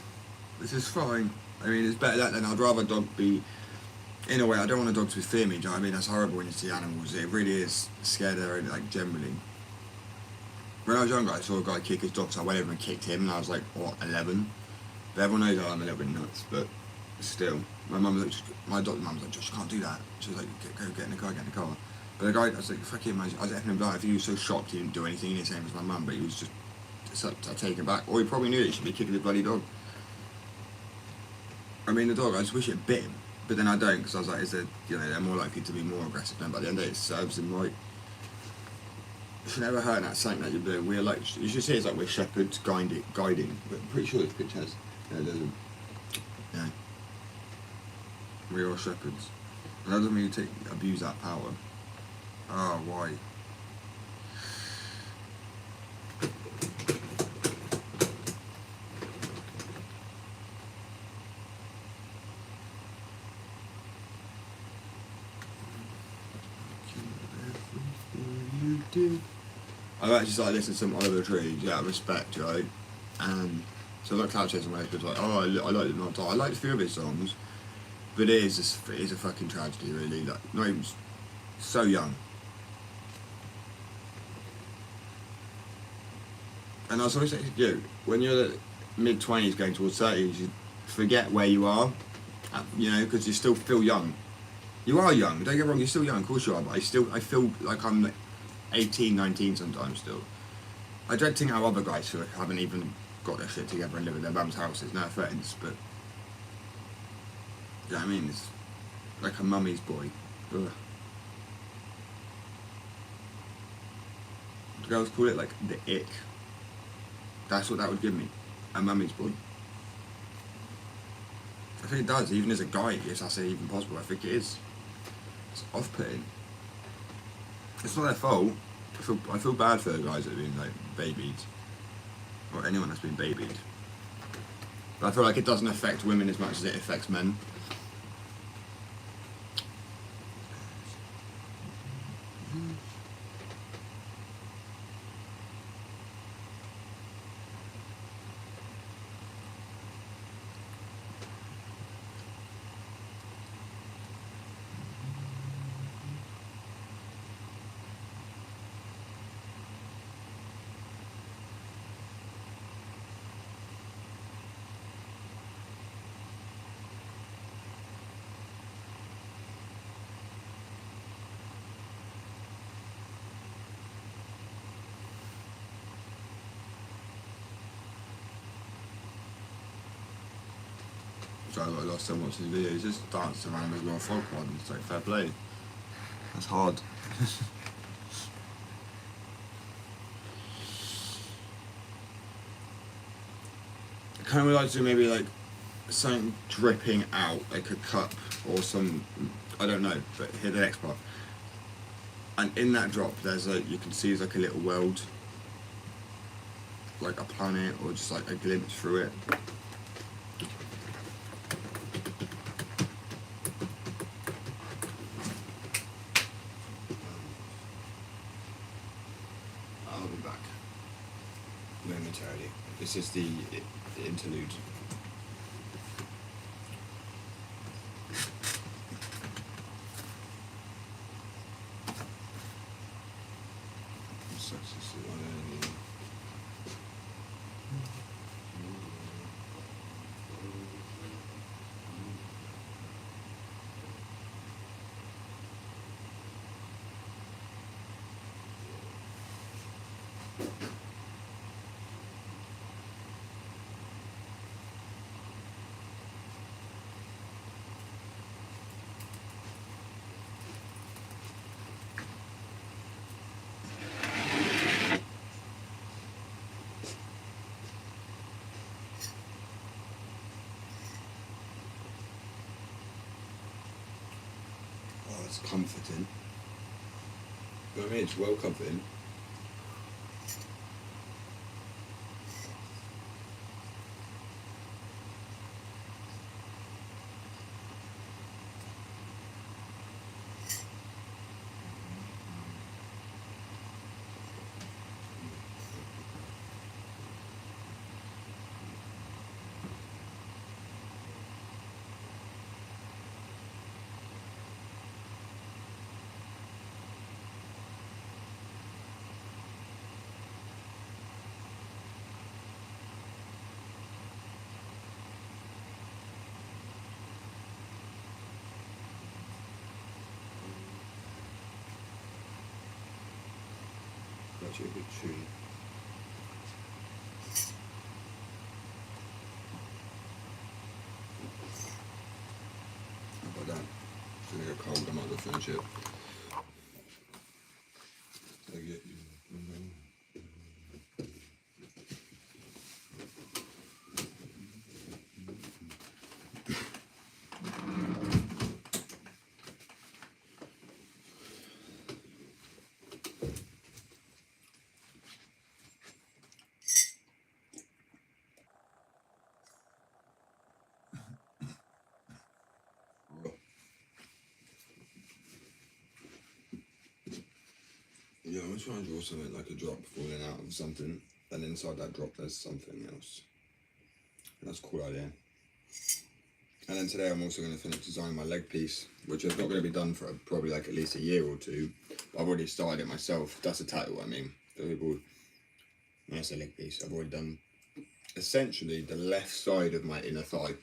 This is fine. I mean, it's better that than I'd rather a dog be, in a way, I don't want a dog to fear me, do you know what I mean? That's horrible when you see animals, it really is scared of them, like, generally. When I was younger, I saw a guy kick his dog, so I went over and kicked him, and I was like, what, 11? But everyone knows I'm a little bit nuts, but still. My mum was like, my adopted mum was like, Josh, you can't do that. She was like, go get in the car, get in the car. But the guy, I was like, fuck him, I was effing him down. I think he was so shocked he didn't do anything, he didn't say anything to my mum, but he was just taken back. Or he probably knew that he should be kicking the bloody dog. I mean, the dog, I just wish it bit him. But then I don't, because I was like, they're more likely to be more aggressive than, but at the end of the day, it serves them right. You should never hurt that something that you're doing. We're like, you should see it's like we're shepherds guiding. But I'm pretty sure this picture has, no, it doesn't. Yeah. We are shepherds. And that doesn't mean you abuse that power. Oh, why? I've actually started listening to some Oliver Tree, yeah, respect, right? And so like Cloud Chasing Waves, it's like, oh, I like it not. I like a few of his songs, but it is a fucking tragedy, really. Like, not even so young. And I was always saying to you, when you're mid-20s going towards 30s, you forget where you are, you know, because you still feel young. You are young, don't get wrong, you're still young, of course you are, but I feel like I'm 18, 19 sometimes still. I don't think how other guys who haven't even got their shit together and live at their mum's houses, no offence, but, you know what I mean? It's like a mummy's boy. Ugh. The girls call it like the ick. That's what that would give me, a mummy's boy. I think it does, even as a guy, if that's even possible, I think it is. It's off-putting. It's not their fault. I feel bad for the guys that have been like babied, or anyone that's been babied. But I feel like it doesn't affect women as much as it affects men. So I lost time watching his videos, just dancing around with a frog pod and it's like fair play. That's hard. I kind of would like to do maybe like something dripping out, like a cup or some, I don't know, but here the next part. And in that drop there's like, you can see there's like a little world, like a planet or just like a glimpse through it. I'll be back momentarily. This is the interlude. It's comforting. You know what I mean? It's well comforting. Actually a good tree. How about that? It's gonna get cold, I might as well finish it. Yeah, I'm trying to draw something like a drop falling out of something, and inside that drop there's something else. And that's a cool idea. And then today I'm also going to finish designing my leg piece, which is not going to be done for probably like at least a year or two. But I've already started it myself. That's the title, I mean. So people When I say leg piece, I've already done essentially the left side of my inner thigh.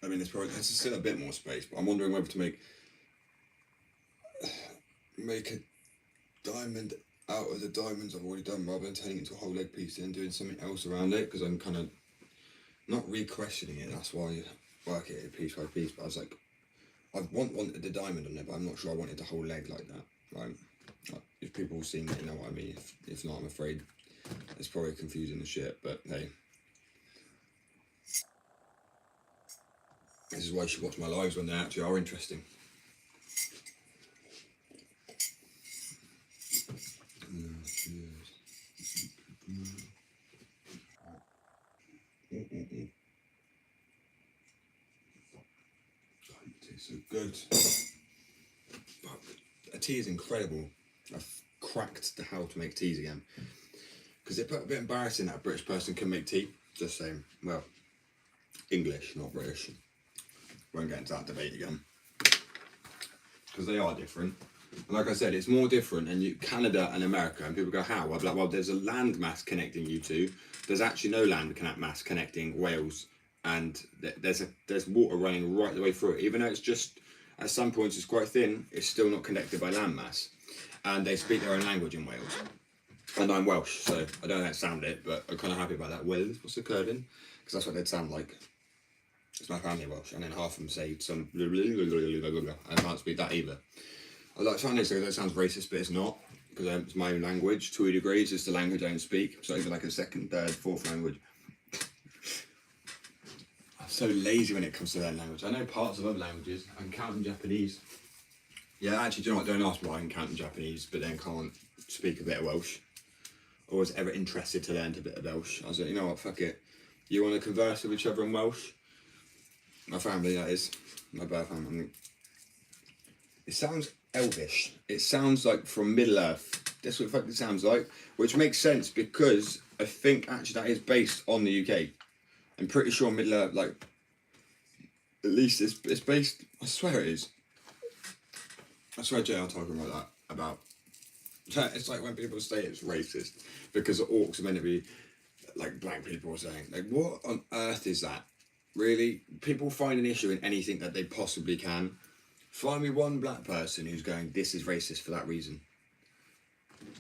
I mean, there's still a bit more space, but I'm wondering whether to make a diamond out of the diamonds I've already done, rather than turning it into a whole leg piece and doing something else around it, because I'm kind of not re-questioning it. That's why I work it piece by piece. But I was like, I wanted the diamond on there, but I'm not sure I wanted the whole leg like that. Right? Like, if people have seen it, you know what I mean. If not, I'm afraid it's probably confusing as shit. But hey, this is why you should watch my lives when they actually are interesting. So good. Fuck. A tea is incredible. I've cracked the how to make teas again. Because it's a bit embarrassing that a British person can make tea. Just saying. Well, English, not British. Won't get into that debate again. Because they are different. And like I said, it's more different in Canada and America. And people go, how? I'm like, well, there's a land mass connecting you two. There's actually no land mass connecting Wales. And there's water running right the way through it. Even though it's just, at some points it's quite thin, it's still not connected by landmass. And they speak their own language in Wales. And I'm Welsh, so I don't know how to sound it, but I'm kind of happy about that. Wales, what's occurring? Because that's what they'd sound like. It's my family Welsh, and then half of them say some I can't speak that either. I like trying to say that sounds racist, but it's not, because it's my own language to a degree. It's just the language I don't speak. It's not even like a second, third, fourth language. I'm so lazy when it comes to that language. I know parts of other languages. I can count in Japanese. Yeah, actually, do you know what? Don't ask me why I can count in Japanese, but then can't speak a bit of Welsh. I was ever interested to learn a bit of Welsh. I was like, you know what, fuck it. You want to converse with each other in Welsh? My family, that is. My birth family. I mean, it sounds Elvish. It sounds like from Middle Earth. That's what it fucking sounds like. Which makes sense because I think actually that is based on the UK. I'm pretty sure Middle Earth, like, at least it's based, I swear it is. I swear JR talking about that, about, it's like when people say it's racist because the orcs are meant to be like black people or saying, like, what on earth is that? Really? People find an issue in anything that they possibly can. Find me one black person who's going, this is racist for that reason.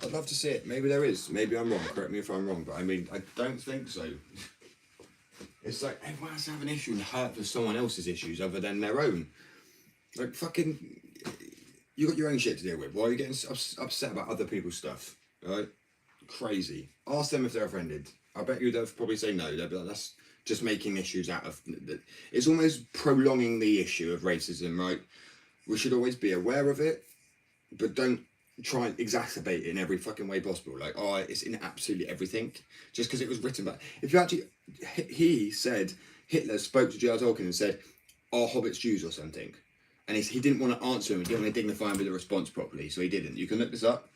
I'd love to see it. Maybe there is. Maybe I'm wrong. Correct me if I'm wrong. But I mean, I don't think so. It's like everyone has to have an issue and hurt for someone else's issues other than their own. Like, fucking, you got your own shit to deal with. Why are you getting upset about other people's stuff? Right? Crazy. Ask them if they're offended. I bet you they'll probably say no. They'll be like, that's just making issues out of... It's almost prolonging the issue of racism, right? We should always be aware of it, but don't try and exacerbate it in every fucking way possible. Like, oh, it's in absolutely everything. Just because it was written back. If you actually... He said, Hitler spoke to J.R. Tolkien and said, are hobbits Jews or something? And he didn't want to answer him. He didn't want to dignify him with a response properly, so he didn't. You can look this up.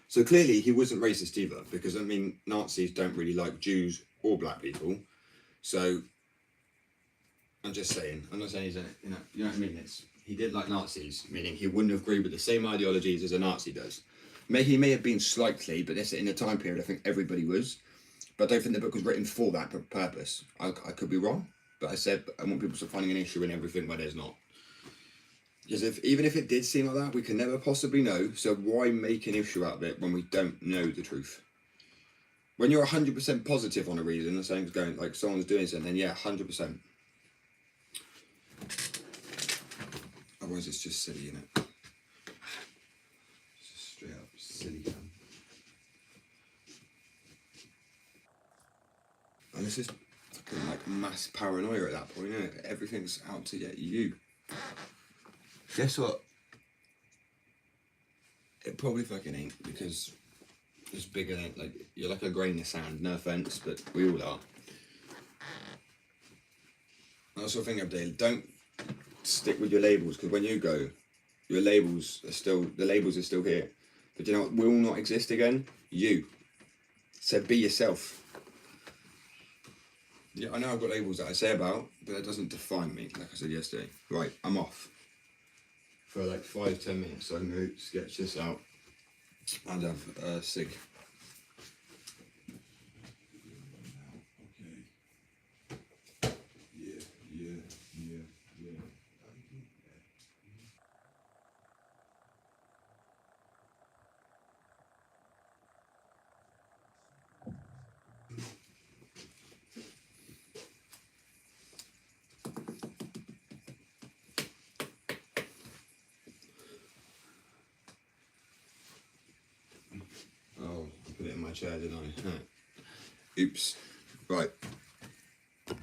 So clearly he wasn't racist either, because, I mean, Nazis don't really like Jews or black people. So, I'm just saying. I'm not saying he's, you know what I mean? He did like Nazis, meaning he wouldn't agree with the same ideologies as a Nazi does. He may have been slightly, but that's in a time period I think everybody was. But I don't think the book was written for that purpose. I could be wrong, but I said I want people to finding an issue in everything where there's not. Because even if it did seem like that, we can never possibly know. So why make an issue out of it when we don't know the truth? When you're 100% positive on a reason, and something's going, like someone's doing something, then yeah, 100%. Otherwise it's just silly, innit? It's just straight up silly, man. And this is fucking like mass paranoia at that point, isn't it? Everything's out to get you. Guess what? It probably fucking ain't, because it's bigger than, like, you're like a grain of sand, no offence, but we all are. I also think of Dale, don't stick with your labels, because when you go, your labels are still, the labels are still here. But you know what will not exist again? You. So be yourself. Yeah, I know I've got labels that I say about, but that doesn't define me, like I said yesterday. Right, I'm off. For like 5-10 minutes, so I'm going to sketch this out and have a cig. chair, didn't I? Oops. Right.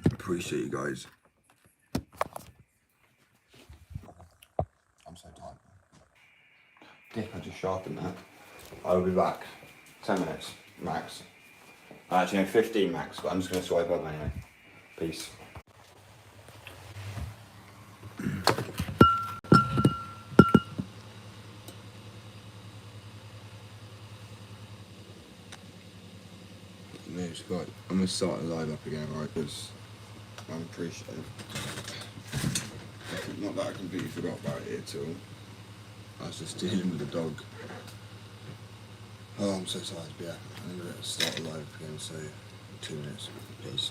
Appreciate you guys. I'm so tired. Dick, I just sharpened that. I will be back. 10 minutes, max. Actually, no, 15 max, but I'm just going to swipe up anyway. Peace. News, right. I'm gonna start the live up again, right? Because I'm pretty sure. Not that I completely forgot about it at all. I was just dealing with the dog. Oh, I'm so tired, but yeah. I'm gonna start the live again, so 2 minutes, please.